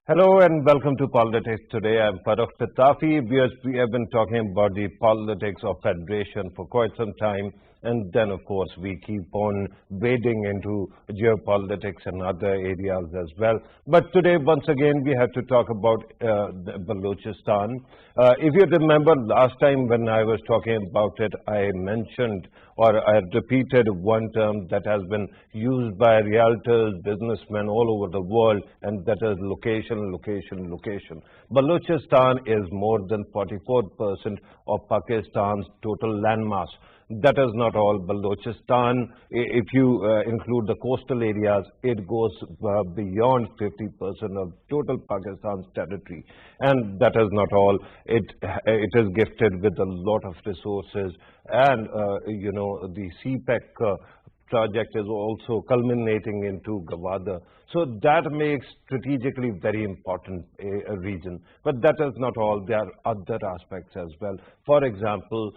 Hello and welcome to Politics Today. I'm Farrukh Pitafi. We have been talking about the politics of federation for quite some time, and then of course we keep on wading into geopolitics and other areas as well. But today once again we have to talk about Balochistan. If you remember last time when I was talking about it, I mentioned or I repeated one term that has been used by realtors, businessmen all over the world, and that is location, location, location. Balochistan is more than 44% of Pakistan's total landmass. That is not all. Balochistan, if you include the coastal areas, it goes beyond 50% of total Pakistan's territory. And that is not all. It is gifted with a lot of resources, and the CPEC project is also culminating into Gwadar. So that makes strategically very important a region. But that is not all. There are other aspects as well. For example,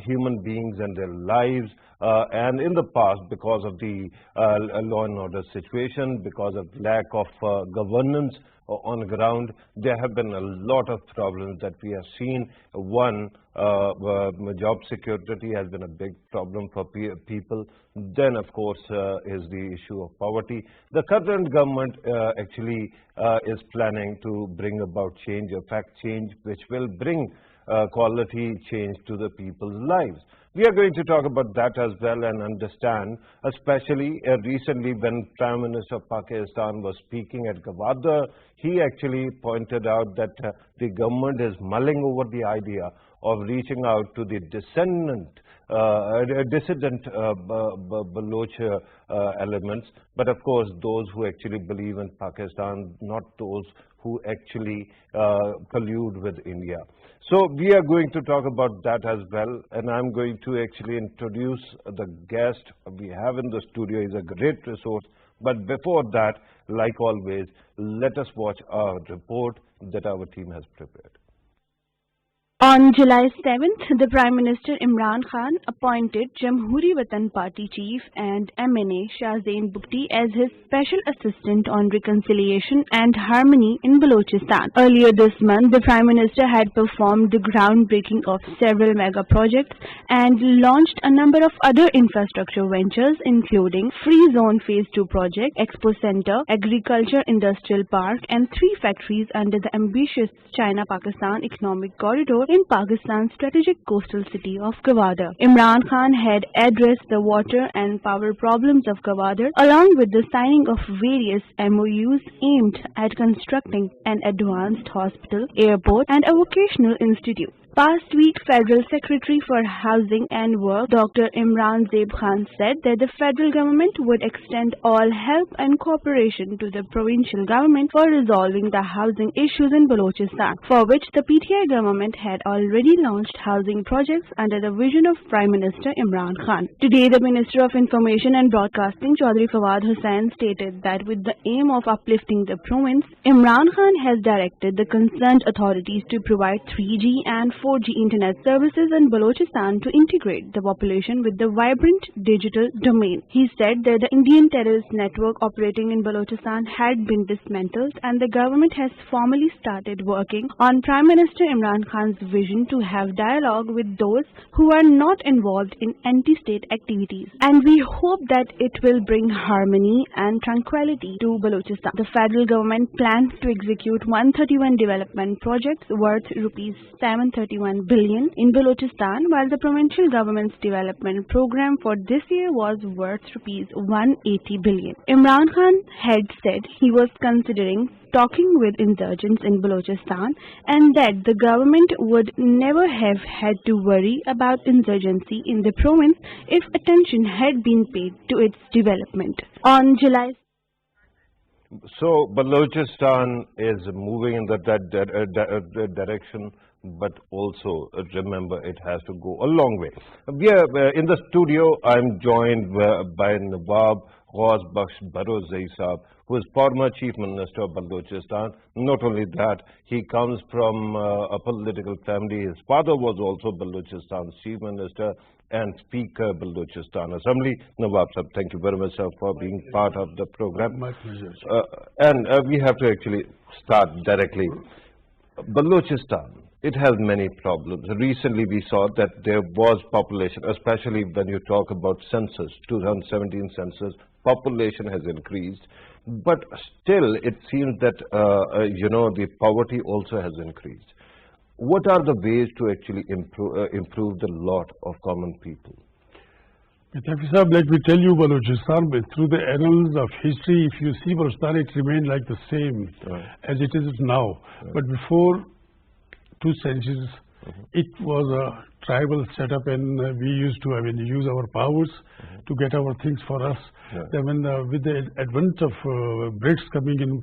human beings and their lives. And in the past, because of the law and order situation, because of lack of governance on ground, there have been a lot of problems that we have seen. One, job security has been a big problem for people. Then, of course, is the issue of poverty. The current government actually is planning to bring about change, a fact change, which will bring quality change to the people's lives. We are going to talk about that as well and understand, especially recently when Prime Minister of Pakistan was speaking at Gwadar, he actually pointed out that the government is mulling over the idea of reaching out to the dissident Baloch elements, but of course those who actually believe in Pakistan, not those who actually collude with India. So we are going to talk about that as well, and I'm going to actually introduce the guest we have in the studio. He's a great resource. But before that, like always, let us watch our report that our team has prepared. On July 7th, the Prime Minister Imran Khan appointed Jamhuri Watan Party Chief and MNA Shahzain Bukti as his Special Assistant on Reconciliation and Harmony in Balochistan. Earlier this month, the Prime Minister had performed the groundbreaking of several mega projects and launched a number of other infrastructure ventures, including Free Zone Phase 2 project, Expo Center, Agriculture Industrial Park, and 3 factories under the ambitious China-Pakistan Economic Corridor in Pakistan's strategic coastal city of Gwadar. Imran Khan had addressed the water and power problems of Gwadar along with the signing of various MOUs aimed at constructing an advanced hospital, airport and a vocational institute. Past week, Federal Secretary for Housing and Work Dr. Imran Zeb Khan said that the federal government would extend all help and cooperation to the provincial government for resolving the housing issues in Balochistan, for which the PTI government had already launched housing projects under the vision of Prime Minister Imran Khan. Today, the Minister of Information and Broadcasting Chaudhry Fawad Hussain stated that with the aim of uplifting the province, Imran Khan has directed the concerned authorities to provide 3G and 4G internet services in Balochistan to integrate the population with the vibrant digital domain. He said that the Indian terrorist network operating in Balochistan had been dismantled and the government has formally started working on Prime Minister Imran Khan's vision to have dialogue with those who are not involved in anti-state activities. And we hope that it will bring harmony and tranquility to Balochistan. The federal government plans to execute 131 development projects worth rupees 731 billion in Balochistan, while the provincial government's development program for this year was worth rupees 180 billion. Imran Khan had said he was considering talking with insurgents in Balochistan and that the government would never have had to worry about insurgency in the province if attention had been paid to its development. On July So Balochistan is moving in that direction, but also remember it has to go a long way. We are in the studio. I'm joined by Nawab Ghaus Bakhsh Barozai Saab, who is former Chief Minister of Balochistan. Not only that, he comes from a political family. His father was also Balochistan's Chief Minister, and Speaker, Balochistan Assembly. Nawab Sahib, thank you very much, sir, for being part of the program. My pleasure. And we have to actually start directly. Balochistan, it has many problems. Recently we saw that there was population, especially when you talk about census, 2017 census, population has increased. But still, it seems that, the poverty also has increased. What are the ways to actually improve the lot of common people? Pitafi Sahib, let me tell you, Balochistan, through the annals of history, if you see Balochistan, it remained like the same as it is now. But before 2 centuries, it was a tribal setup, and we used to, use our powers to get our things for us. Then with the advent of Brits coming in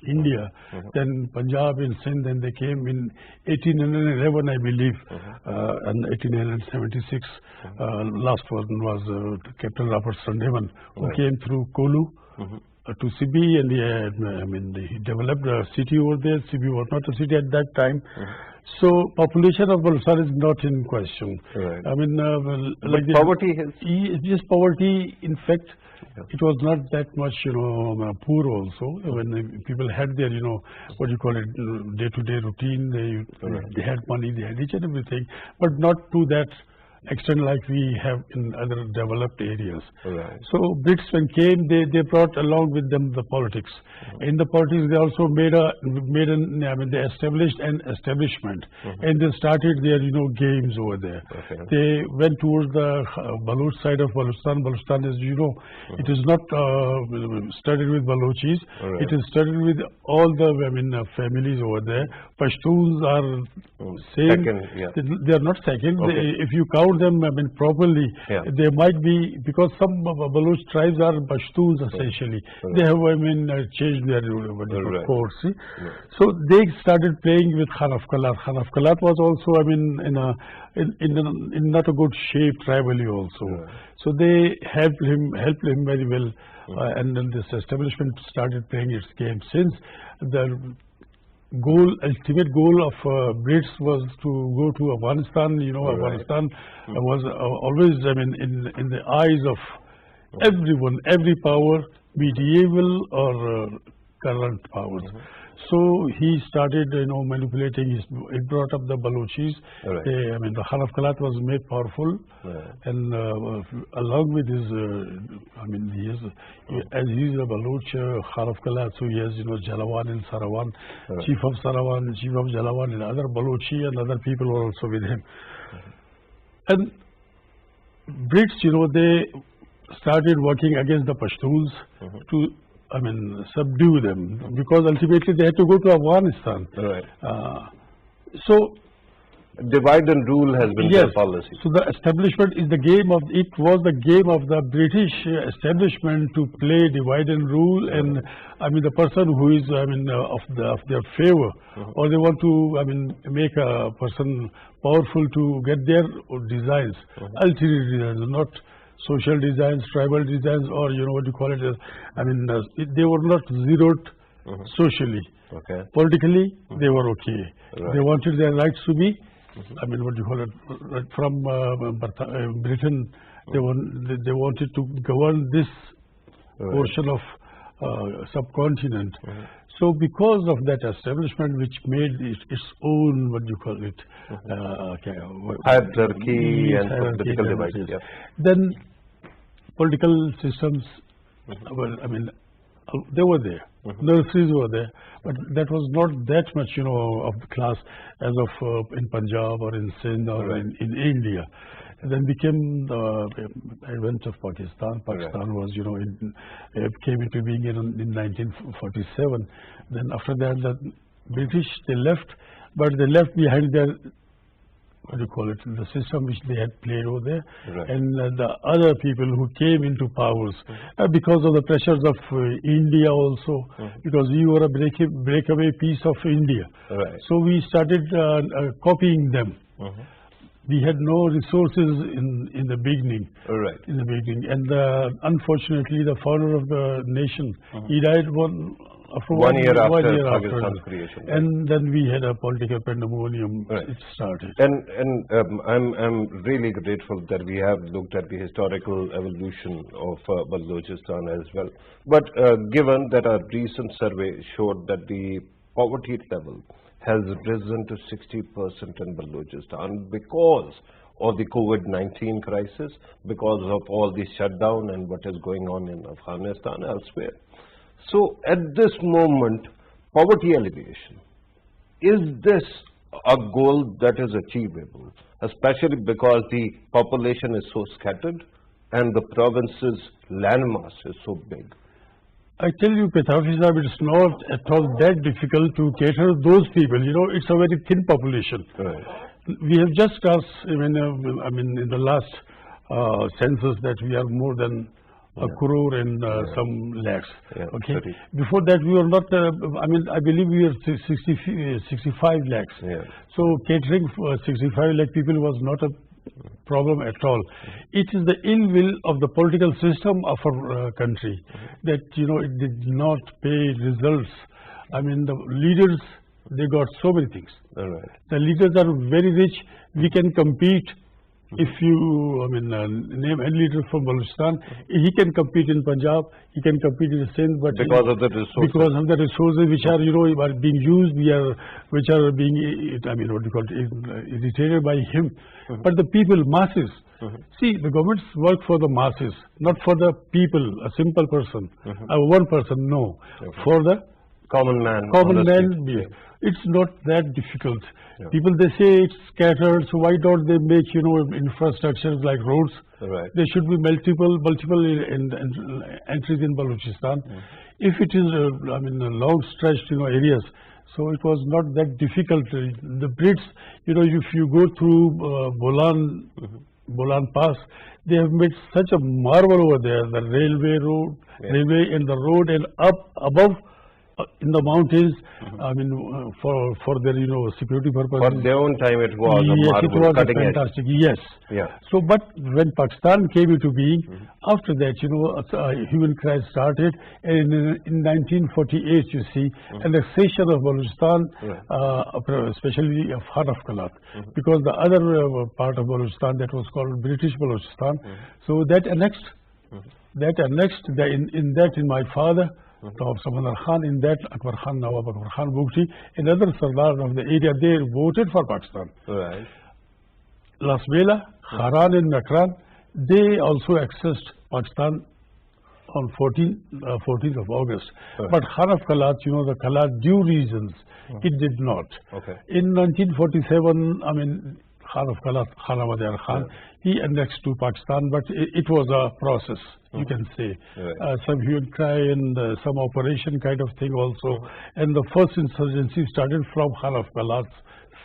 India, then Punjab and Sindh, then they came in 1811, I believe, and 1876. Last one was Captain Robert Sundaman, who came through Kolu to Sibi, and he developed a city over there. Sibi was not a city at that time. So population of Balochistan is not in question. Like poverty has... Yes, poverty, in fact, it was not that much, poor also. When people had their, day-to-day routine, they had money, they had each and everything, but not to that extent like we have in other developed areas. So Brits when came, they brought along with them the politics. In the politics, they also they established an establishment, and they started their games over there. They went towards the Baloch side of Balochistan. Balochistan, as you know, it is not studded with Balochis. It is studded with all the families over there. Pashtuns are same. They are not second. If you count them properly, they might be, because some Baloch tribes are Pashtuns essentially. They have changed their codes. So they started playing with Khan of Kalat. Khan of Kalat was also in not a good shape tribally also. So they helped him very well, and then this establishment started playing its game. Since the ultimate goal of Brits was to go to Afghanistan. Afghanistan was always, in the eyes of everyone, every power, medieval or current powers. So he started, manipulating. He brought up the Balochis. The Khan of Kalat was made powerful, and along with his, as he is a Baloch Khan of Kalat, so he has, Jalawan and Sarawan, chief of Sarawan, chief of Jalawan, and other Balochi and other people were also with him. And Brits, they started working against the Pashtuns to subdue them, because ultimately they had to go to Afghanistan. So divide and rule has been their policy. So the establishment is the game of, it was the game of the British establishment to play divide and rule, and the person who is of their favor, or they want to make a person powerful to get their designs, ulterior designs, not social designs, tribal designs, or they were not zeroed socially. Politically, they were okay. They wanted their rights to be, from Britain. They wanted to govern this portion of subcontinent. So because of that establishment, which made its own, hierarchy and political divide. Then political systems, they were there. Nurseries were there, but that was not that much, of the class as of in Punjab or in Sindh or in India. And then became the advent of Pakistan. Pakistan was, came into being in 1947. Then after that, the British, they left, but they left behind their, the system which they had played over there, and the other people who came into powers because of the pressures of India also, because we were a breakaway piece of India. So we started copying them. We had no resources in the beginning. And unfortunately, the founder of the nation, he died After 1 year after 1 year Pakistan's creation. Right? And then we had a political pandemonium. Right. It started. And I'm really grateful that we have looked at the historical evolution of Balochistan as well. But given that our recent survey showed that the poverty level has risen to 60% in Balochistan because of the COVID-19 crisis, because of all the shutdown and what is going on in Afghanistan elsewhere. So at this moment, poverty alleviation, is this a goal that is achievable, especially because the population is so scattered and the province's landmass is so big? I tell you, Pitafi Sahib, it's not at all that difficult to cater those people. You know, it's a very thin population. Right. We have just asked, I mean, in the last census that we are more than a crore and some lakhs. Yeah, okay. 30. Before that, we were not. I mean, I believe we were 65 lakhs. Yeah. So catering for 65 lakh people was not a problem at all. It is the ill will of the political system of our country that, you know, it did not pay results. I mean, the leaders, they got so many things. All right. The leaders are very rich. We can compete. If you, name any leader from Balochistan, he can compete in Punjab, he can compete in Sindh, but because of the resources. Because of the resources which are, you know, are being used, which are being, what do you call it, irritated by him. But the people, masses, see, the governments work for the masses, not for the people, a simple person, one person, no, for the common man. It's not that difficult. People, they say it's scattered, so why don't they make, you know, infrastructures like roads? Right. There should be multiple entries in Balochistan. If it is, long stretched, you know, areas, so it was not that difficult. The Brits, you know, if you go through Bolan Pass, they have made such a marvel over there. The railway and the road, and up above in the mountains, for their, you know, security purposes. For their own time, it was a marvel, it was cutting fantastic. edge. Yes. Yeah. So, but when Pakistan came into being, after that, you know, a human crisis started, and in 1948, you see, annexation of Balochistan, especially of Khan of Kalat, because the other part of Balochistan that was called British Balochistan, so that annexed. In my father, Nawab Samandar Khan, in that Akbar Khan, Nawab Akbar Khan Bugti, another Sardar of the area, they voted for Pakistan. Right. Las Bela, Haran and Nakran, they also accessed Pakistan on 14th of August. Right. But Khan of Kalat, you know, the Kalat due reasons, it did not. Okay. In 1947, Khan of Kalat, Khan Ahmad Khan, he annexed to Pakistan, but it was a process, you can say. Right. Some hue and cry and some operation kind of thing also. And the first insurgency started from Khan of Kalat's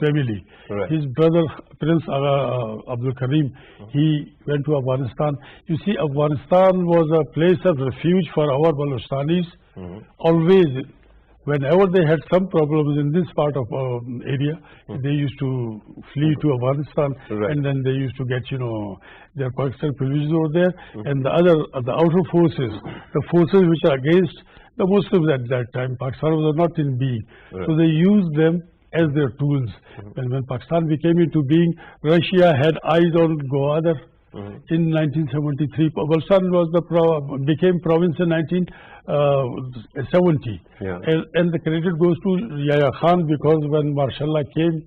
family. Right. His brother, Prince Abdul Karim, he went to Afghanistan. You see, Afghanistan was a place of refuge for our Balochistanis. Always. Whenever they had some problems in this part of area, they used to flee to Afghanistan, and then they used to get, you know, their Pakistan privileges over there, and the outer forces, the forces which are against the Muslims at that time, Pakistan was not in being, so they used them as their tools. And when Pakistan became into being, Russia had eyes on Gwadar. In 1973, Balochistan became province in 1970, and the credit goes to Yahya Khan, because when Marshalla came,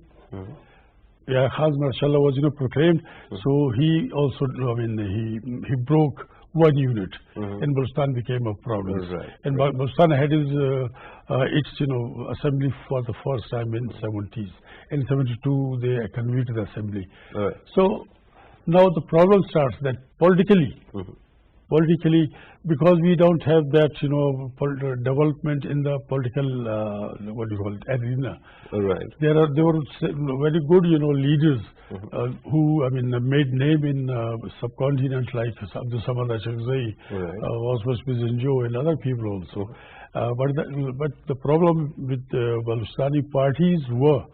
Yahya Khan's Marshalla was, you know, proclaimed. So he also, he broke one unit, and Balochistan became a province. And Balochistan had its, you know, assembly for the first time in 70s. In 72, they convened the assembly. So now the problem starts that politically, because we don't have that, you know, development in the political, arena. There were very good, you know, leaders who, made name in subcontinent, like Abdul Samad Achakzai, Waswas Bizenjo, and other people also. But the problem with the Balochistan parties were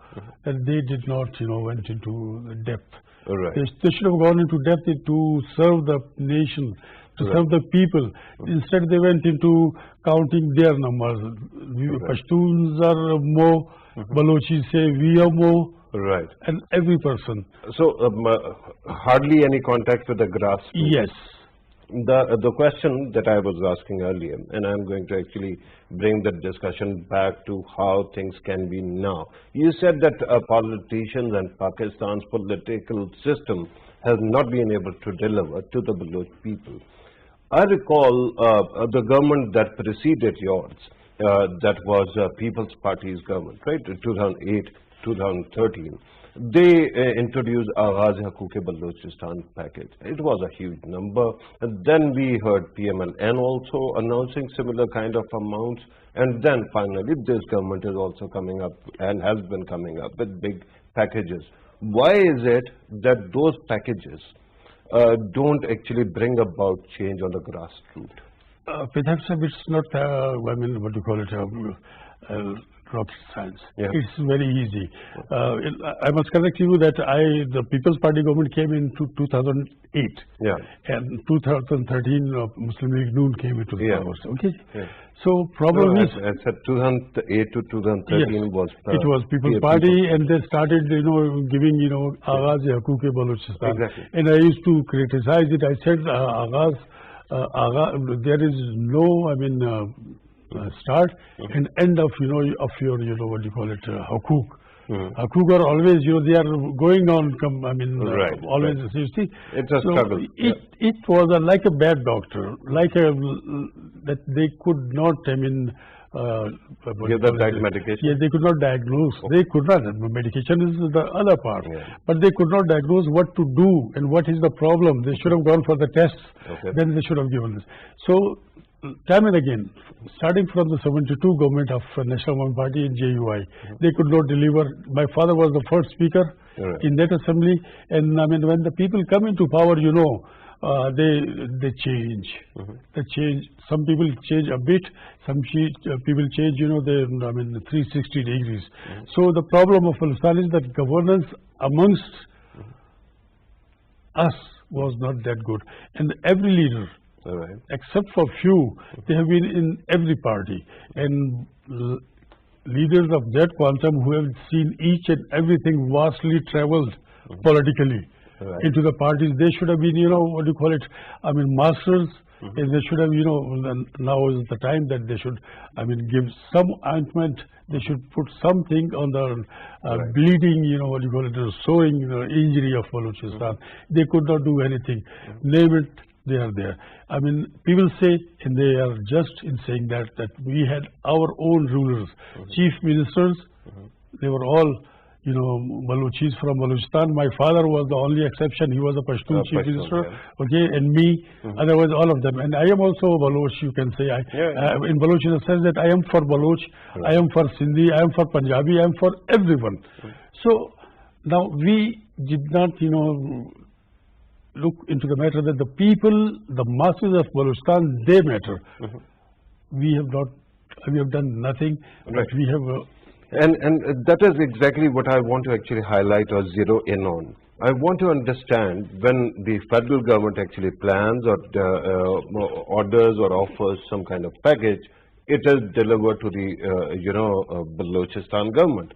that they did not, you know, went into the depth. They should have gone into depth to serve the nation, to serve the people. Instead, they went into counting their numbers. Pashtuns are more, Balochis say we are more. Right. And every person. So, hardly any contact with the grassroots. Yes. The question that I was asking earlier, and I'm going to actually bring the discussion back to how things can be now. You said that politicians and Pakistan's political system has not been able to deliver to the Baloch people. I recall the government that preceded yours, that was People's Party's government, right, 2008, 2013. They introduced Aghazi-Hakuk-e-Balochistan package. It was a huge number. And then we heard PMLN also announcing similar kind of amounts. And then finally, this government is also coming up and has been coming up with big packages. Why is it that those packages don't actually bring about change on the grassroots? Pitafi, it's not, I mean, what do you call it, rocket science. Yeah. It's very easy. I must correct you that the People's Party government came in 2008. Yeah. And 2013 Muslim League Noon came into the powers. Okay. Yeah. So problem is, I said 2008 to 2013 yes, was it was People's Party, and they started, giving, Aghazi-Hakuk-e-Balochistan. Exactly. And I used to criticize it. I said, there is no, start and end of your what do you call it, Hakuk. Hakuk are always, they are going on, right, always, right. you see. It's a struggle. It was like a bad doctor, that they could not, give the right medication. Yeah, they could not diagnose. Okay. They could not. Medication is the other part. Yeah. But they could not diagnose what to do and what is the problem. They should have gone for the tests. Okay. Then they should have given this. So, time and again, starting from the 72 government of National Women Party in JUI, they could not deliver. My father was the first speaker in that assembly, and when the people come into power, they change. They change. Some people change a bit. Some people change, 360 degrees. So the problem of Balochistan is that governance amongst us was not that good, and every leader. Right. Except for few, they have been in every party, and leaders of that quantum who have seen each and everything vastly traveled politically into the parties. They should have been, what do you call it? masters, and they should have, now is the time that they should, give some ointment. They should put something on the bleeding, what do you call it, sewing injury of Balochistan. They could not do anything. Name it. They are there. People say, and they are just in saying that we had our own rulers, chief ministers. They were all, Balochis from Balochistan. My father was the only exception. He was a Pashtun chief minister, and me. Otherwise, all of them. And I am also a Baloch. You can say in Baloch in the sense that I am for Baloch, I am for Sindhi, I am for Punjabi, I am for everyone. So now we did not, look into the matter that the people, the masses of Balochistan, they matter. We have done nothing, but we have. And that is exactly what I want to actually highlight or zero in on. I want to understand when the federal government actually plans or orders or offers some kind of package, it is delivered to the Balochistan government.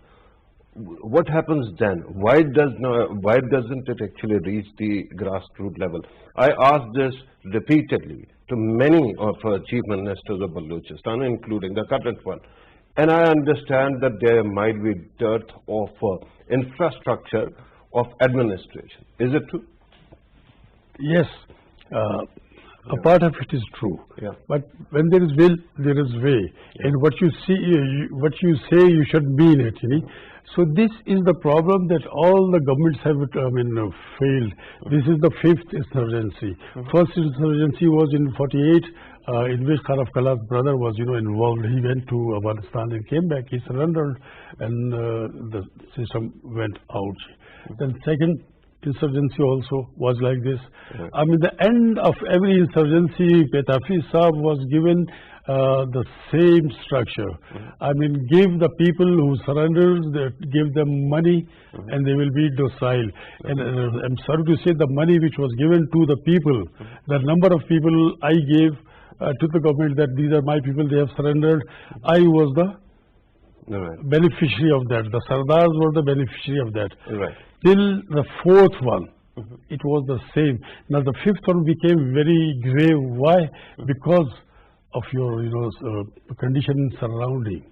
What happens then? Why doesn't it actually reach the grassroots level? I asked this repeatedly to many of chief ministers of Balochistan, including the current one. And I understand that there might be dearth of infrastructure of administration. Is it true? Yes. A part of it is true. Yeah. But when there is will, there is way. And what you see, what you say, you should mean it. So this is the problem that all the governments have failed. This is the fifth insurgency. First insurgency was in 48, in which Khan of Kala's brother was involved. He went to Afghanistan and came back. He surrendered, and the system went out. Then second insurgency also was like this. The end of every insurgency, Pitafi Saab was given the same structure. Give the people who surrender, give them money, and they will be docile. And I'm sorry to say, the money which was given to the people, the number of people I gave to the government that these are my people, they have surrendered. I was the beneficiary of that. The Sardars were the beneficiary of that. Till the fourth one, it was the same. Now the fifth one became very grave. Why? Because of your, condition surrounding.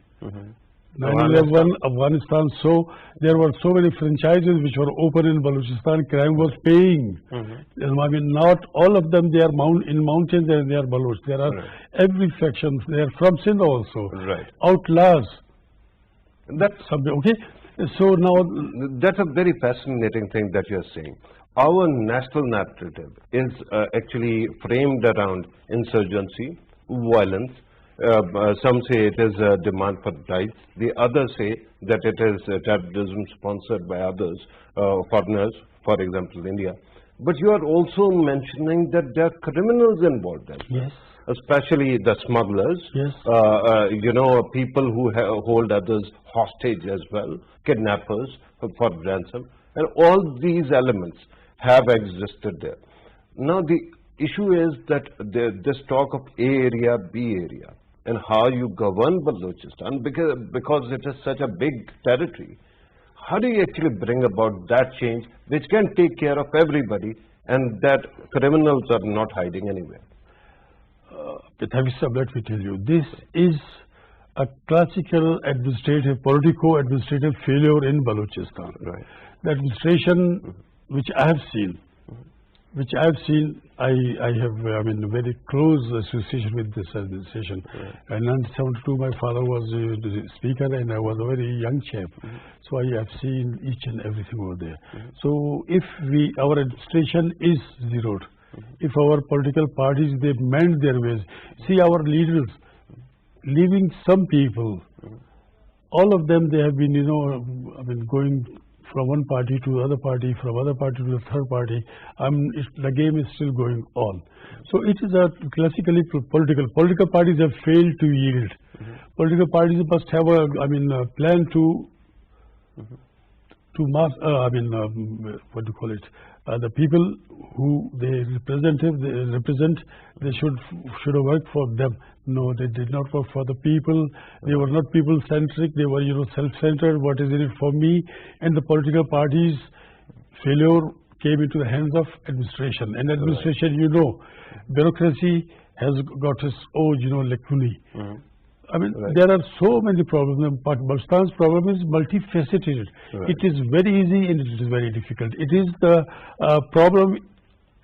9/11, Afghanistan. So there were so many franchises which were open in Balochistan. Crime was paying. I mean, not all of them. They are in mountains and they are Baloch. There are every faction. They are from Sindh also. Outlaws. That's okay. So now that's a very fascinating thing that you're saying. Our national narrative is actually framed around insurgency, violence. Some say it is a demand for rights. The others say that it is terrorism sponsored by others, foreigners, for example, India. But you are also mentioning that there are criminals involved as well. Yes. Especially the smugglers, yes. People who hold others hostage as well, kidnappers for ransom, and all these elements have existed there. Now the issue is that this talk of A area, B area, and how you govern Balochistan, because it is such a big territory. How do you actually bring about that change which can take care of everybody and that criminals are not hiding anywhere? Pitafi, let me tell you, this is a classical politico-administrative failure in Balochistan. The administration which I have seen, I have a very close association with this administration. In 1972, my father was the speaker and I was a very young chap. So I have seen each and everything over there. So if our administration is zeroed, if our political parties, they mend their ways. See our leaders, leaving some people, all of them, they have been, going from one party to the other party, from other party to the third party. The game is still going on. So it is a classically political parties have failed to yield. Political parties must have a plan to what do you call it? The people who they represent, they should have worked for them. No, they did not work for the people. They were not people-centric. They were, self-centered. What is in it for me? And the political parties' failure came into the hands of administration. And administration, bureaucracy has got its own, lacunae. There are so many problems, but Balochistan's problem is multifaceted. It is very easy and it is very difficult. It is the problem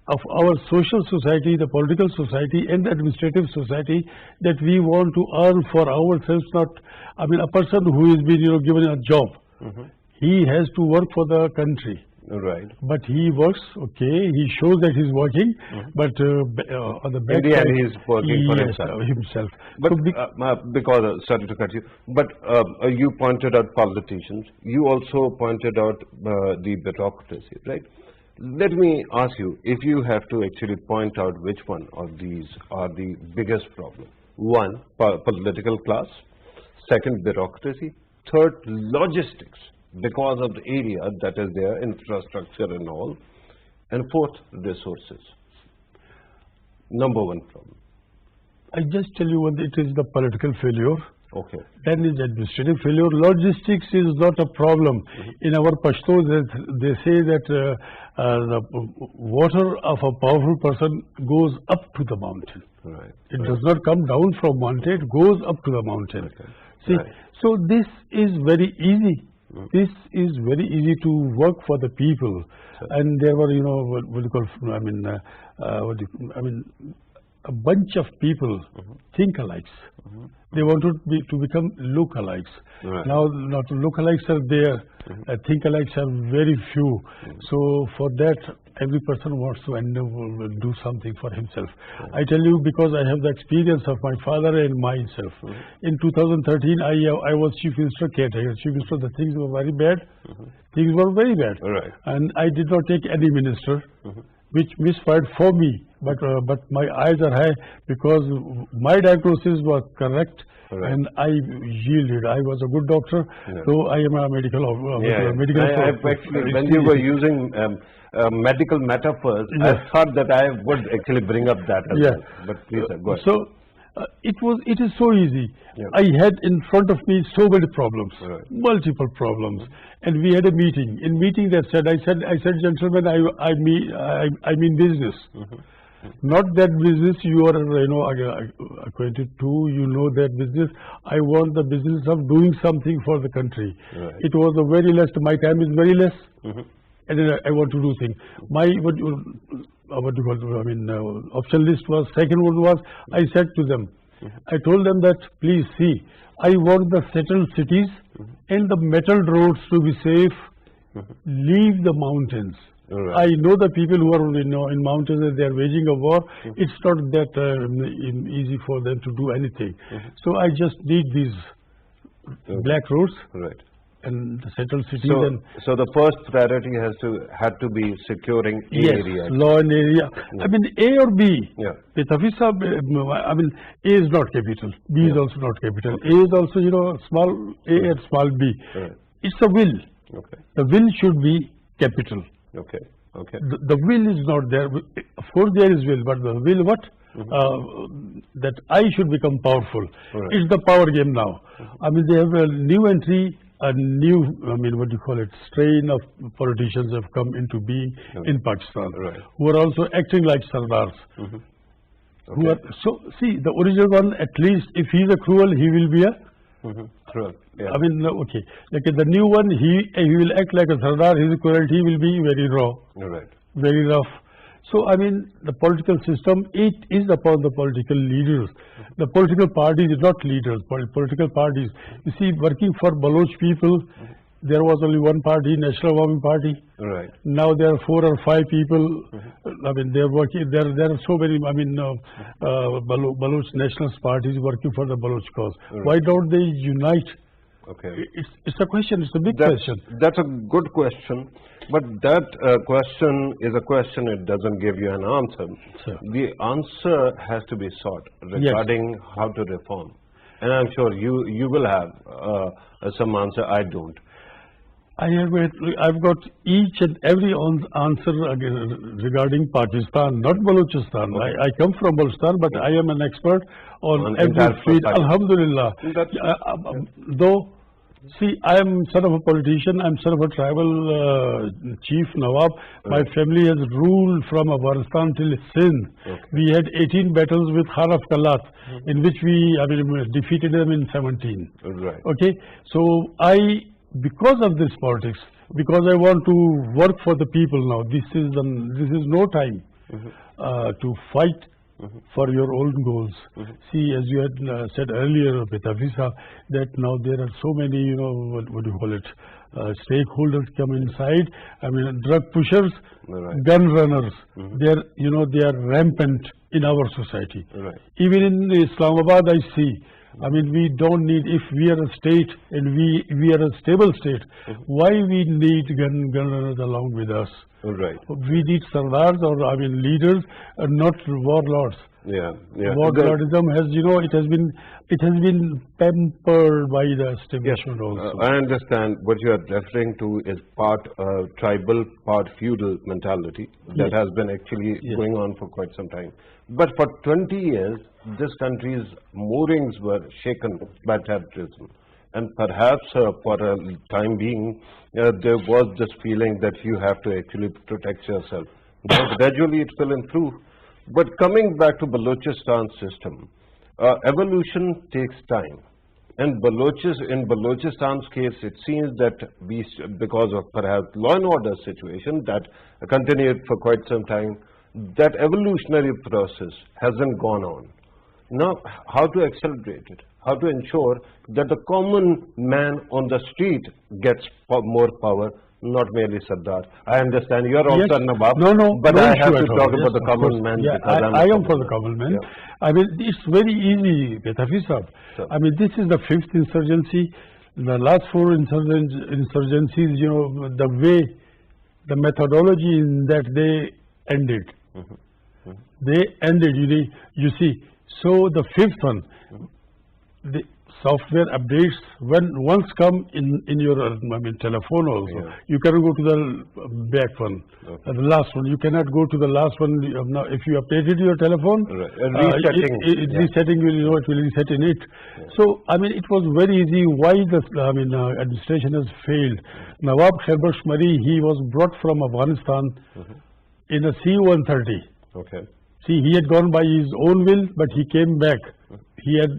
of our social society, the political society and the administrative society that we want to earn for ourselves. Not, a person who has been given a job, he has to work for the country. But he works, he shows that he's working, but on the back side, he's working for himself. But because, sorry to cut you, but you pointed out politicians, you also pointed out the bureaucracy, right? Let me ask you, if you have to actually point out which one of these are the biggest problem. One, political class. Second, bureaucracy. Third, logistics, because of the area that is there, infrastructure and all. And fourth, resources. Number one problem. I just tell you what it is, the political failure. Then is administrative failure. Logistics is not a problem. In our Pashto, they say that the water of a powerful person goes up to the mountain. It does not come down from mountain, it goes up to the mountain. See, so this is very easy. This is very easy to work for the people. And there were, what do you call, a bunch of people, think-alikes. They wanted to become look-alikes. Now, not look-alikes are there. Think-alikes are very few. So, for that, every person wants to do something for himself. I tell you, because I have the experience of my father and myself. In 2013, I was Chief Minister caretaker. Chief Minister, the things were very bad. Things were very bad. And I did not take any minister. which misfired for me. But my eyes are high because my diagnosis was correct. Right. And I yielded. I was a good doctor, so I am a medical actually, when you were using medical metaphors, I thought that I would actually bring up that as well. But please, go ahead. So it is so easy. I had in front of me so many problems, multiple problems, and we had a meeting. In meeting, I said, gentlemen, I mean business. Not that business you are acquainted to, you know that business. I want the business of doing something for the country. It was a very less, my time is very less, and then I want to do things. My option list was, second one was, I said to them, I told them that please see, I want the settled cities and the metalled roads to be safe. Leave the mountains. I know the people who are in mountains and they are waging a war. It's not that easy for them to do anything. So I just need these black roads and the settled cities. So the first priority had to be securing area. Law and area. I mean A or B. Pitafi sahab, I mean A is not capital. B is also not capital. A is also small A and small B. It's a will. The will should be capital. The will is not there. Of course there is will, but the will what? That I should become powerful. It's the power game now. I mean they have a new entry, a new, strain of politicians have come into being in Pakistan, who are also acting like Sardars. So see, the original one, at least if he is a cruel, he will be a I mean, okay. Like the new one, he will act like a Sardar. His cruelty will be very raw, very rough. So I mean, the political system, it is upon the political leaders. The political parties, not leaders, political parties. You see, working for Baloch people, there was only one party, National Awami Party. Now there are 4 or 5 people. I mean, they are working. There are so many. I mean, Baloch nationalist parties working for the Baloch cause. Why don't they unite? It's a question. It's a big question. That's a good question, but that question is a question. It doesn't give you an answer. The answer has to be sought regarding how to reform, and I'm sure you will have some answer. I don't. I've got each and every answer regarding Pakistan, not Balochistan. I come from Balochistan, but I am an expert on every field. Alhamdulillah. Though, see, I am son of a politician. I'm son of a tribal chief, Nawab. My family has ruled from Afghanistan till Sindh. We had 18 battles with Khan of Kalat, in which we defeated them in 17. Okay, so because of this politics, because I want to work for the people now, this is no time to fight for your own goals. See, as you had said earlier, Pitafi sahab, that now there are so many, what do you call it, stakeholders come inside. I mean, drug pushers, gun runners. They are rampant in our society. Even in Islamabad, I see. I mean, we don't need, if we are a state and we are a stable state, why we need gun runners along with us? We need Sardars or leaders, not warlords. Warlordism has, it has been pampered by the establishment also. I understand what you are referring to is part tribal, part feudal mentality that has been actually going on for quite some time. But for 20 years, this country's moorings were shaken by terrorism. And perhaps for a time being, there was this feeling that you have to actually protect yourself. But gradually it will improve. But coming back to Balochistan system, evolution takes time. And in Balochistan's case, it seems that because of perhaps law and order situation that continued for quite some time, that evolutionary process hasn't gone on. Now, how to accelerate it? How to ensure that the common man on the street gets more power, not merely Sardar? I understand you are also a Nawab, but I have to talk about the common man. I am for the common man. I mean, it's very easy, Pitafi sahab. I mean, this is the 5th insurgency. The last 4 insurgencies, the way, the methodology in that they ended. They ended, you see. So the fifth one, the software updates once come in your telephone also. You cannot go to the back one, the last one. You cannot go to the last one. Now, if you updated your telephone, resetting will it will reset in it. So I mean, it was very easy. Why the administration has failed? Nawab Khairbakhsh Mari, he was brought from Afghanistan in a C-130. Okay. See, he had gone by his own will, but he came back. He had,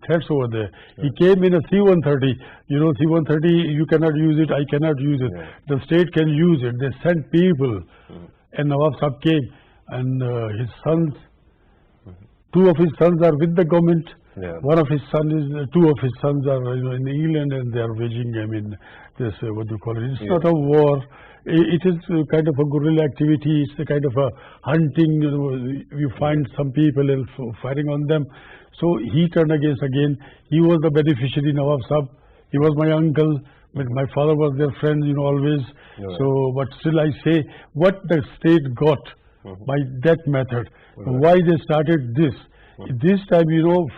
threats over there. He came in a C-130. C-130, you cannot use it, I cannot use it. The state can use it. They sent people. And Nawab Sahib came. And his sons, two of his sons are with the government. One of his sons two of his sons are in England, and they are waging, this, what do you call it? It's not a war. It is kind of a guerrilla activity. It's a kind of a hunting. You find some people and firing on them. So he turned against again. He was the beneficiary, Nawab Sahib. He was my uncle. But my father was their friend, always. So, but still I say, what the state got by that method, why they started this. This time,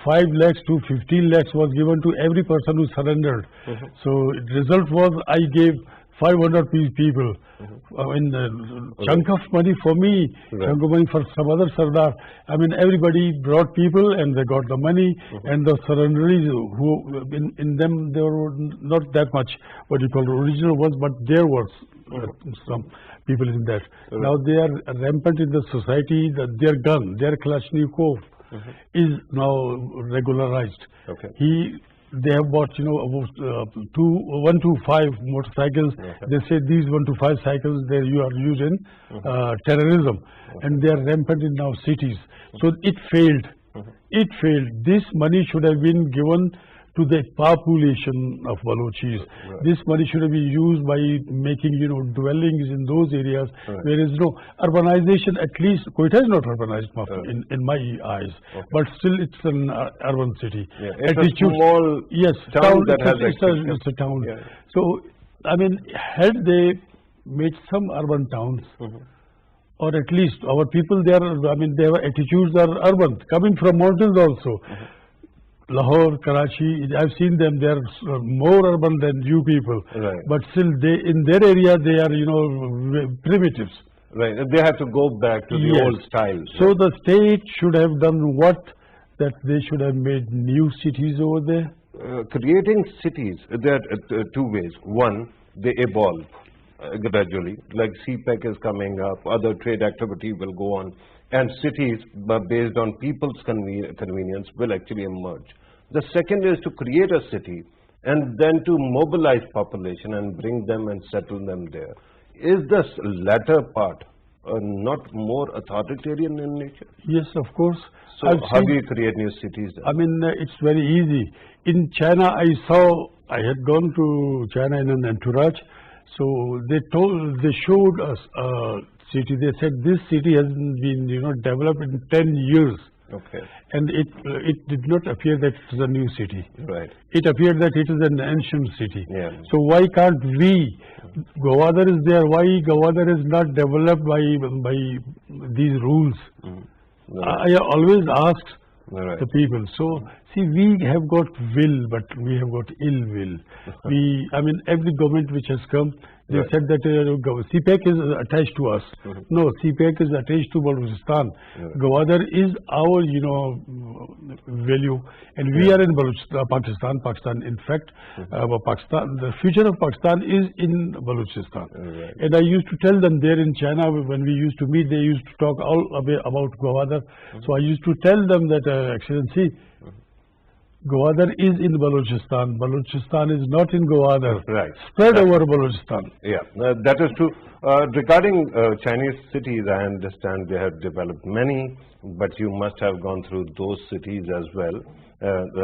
5 lakhs to 15 lakhs was given to every person who surrendered. So the result was I gave 500 people. Chunk of money for me, chunk of money for some other Sardar. Everybody brought people and they got the money, and the surrenderies, who in them there were not that much what you call the original ones, but there was some people in that. Now they are rampant in the society. Their gun, their Kalashnikov is now regularized. They have bought, about 1 to 5 motorcycles. They say these 1 to 5 cycles you are using terrorism, and they are rampant in now cities. So it failed. It failed. This money should have been given to the population of Balochis. This money should have been used by making, dwellings in those areas where there is no urbanization. At least Quetta is not urbanized in my eyes, but still it's an urban city. It's a small town that has it's a town. So, had they made some urban towns, or at least our people there, their attitudes are urban, coming from mountains also. Lahore, Karachi, I've seen them, they are more urban than you people. But still, in their area, they are, primitives. They have to go back to the old style. So the state should have done what? That they should have made new cities over there? Creating cities, there are two ways. One, they evolve gradually. Like CPEC is coming up, other trade activity will go on. And cities, based on people's convenience, will actually emerge. The second is to create a city and then to mobilize population and bring them and settle them there. Is this latter part not more authoritarian in nature? Yes, of course. So how do you create new cities then? It's very easy. In China, I had gone to China in an entourage. So they showed us city. They said this city has been, developed in 10 years. And it did not appear that it is a new city. It appeared that it is an ancient city. So why can't we? Gawadar is there. Why Gawadar is not developed by these rules? I always ask the people. So see, we have got will, but we have got ill will. Every government which has come, they said that CPEC is attached to us. No, CPEC is attached to Balochistan. Gawadar is our, value, and we are in Pakistan. In fact, the future of Pakistan is in Balochistan. And I used to tell them there in China, when we used to meet, they used to talk all about Gawadar. So I used to tell them that, Excellency, Gawadar is in Balochistan. Balochistan is not in Gawadar. Spread over Balochistan. That is true. Regarding Chinese cities, I understand they have developed many, but you must have gone through those cities as well,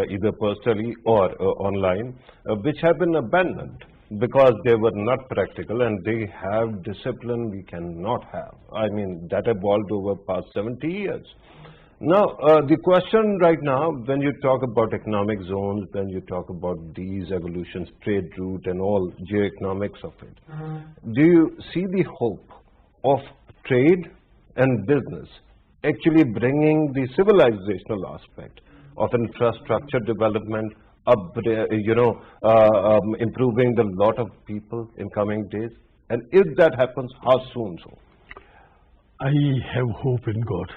either personally or online, which have been abandoned because they were not practical and they have discipline we cannot have. That evolved over past 70 years. Now, the question right now, when you talk about economic zones, when you talk about these evolutions, trade route and all geoeconomics of it, do you see the hope of trade and business, actually bringing the civilizational aspect of infrastructure development, improving the lot of people in coming days? And if that happens, how soon so? I have hope in God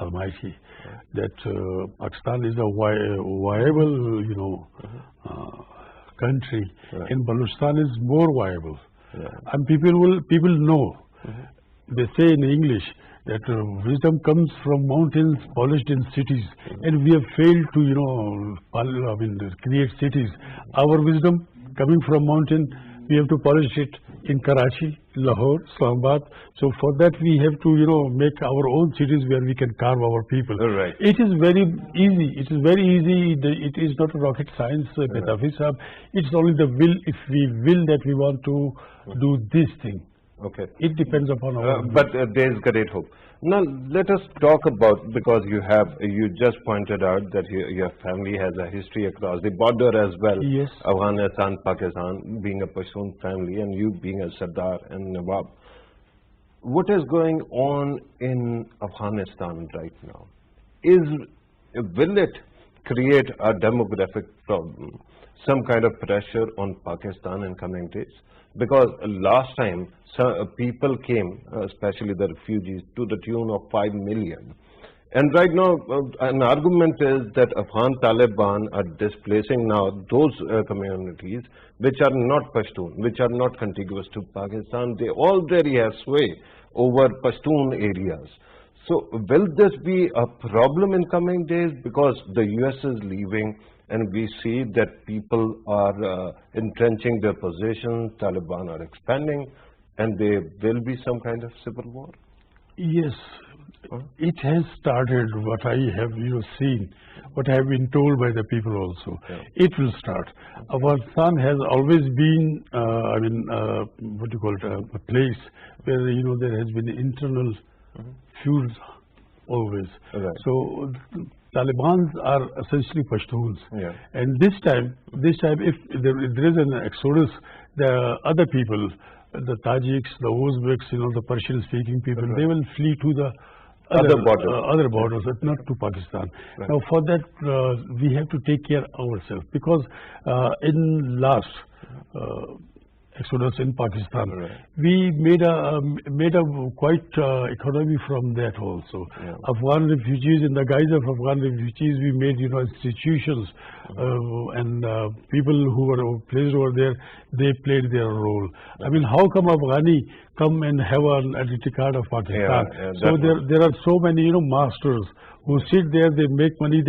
Almighty that Pakistan is a viable, country, and Balochistan is more viable. And people know. They say in English that wisdom comes from mountains polished in cities, and we have failed to, create cities. Our wisdom coming from mountain, we have to polish it in Karachi, Lahore, Islamabad. So for that we have to, make our own cities where we can carve our people. Right. It is very easy. It is very easy. It is not rocket science, Pitafi Sahab. It's only the will. If we will that we want to do this thing. Okay. It depends upon our. But there is great hope. Now let us talk about, because you just pointed out that your family has a history across the border as well. Yes. Afghanistan, Pakistan, being a Pashtun family, and you being a Sardar and Nawab. What is going on in Afghanistan right now? Will it create a demographic problem, some kind of pressure on Pakistan in coming days? Because last time people came, especially the refugees, to the tune of 5 million. And right now, an argument is that Afghan Taliban are displacing now those communities which are not Pashtun, which are not contiguous to Pakistan. They already have sway over Pashtun areas. So will this be a problem in coming days? Because the US is leaving, and we see that people are entrenching their positions, Taliban are expanding, and there will be some kind of civil war? Yes, it has started. What I have seen, what I have been told by the people also, it will start. Afghanistan has always been, a place where there has been internal feuds always. Right. So Taliban are essentially Pashtuns, and this time, if there is an exodus, the other people, the Tajiks, the Uzbeks, the Persian-speaking people, they will flee to the other borders, not to Pakistan. Right. Now, for that, we have to take care ourselves, because in last exodus in Pakistan, we made a quite economy from that also. Afghan refugees, in the guise of Afghan refugees, we made institutions, and people who were placed over there, they played their role. I mean, how come Afghani come and have an identity card of Pakistan? So there are so many masters who sit there, they make money,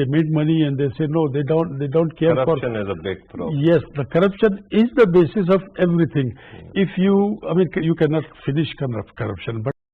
and they say no, they don't care. Corruption is a big problem. Yes, the corruption is the basis of everything. If you cannot finish corruption, but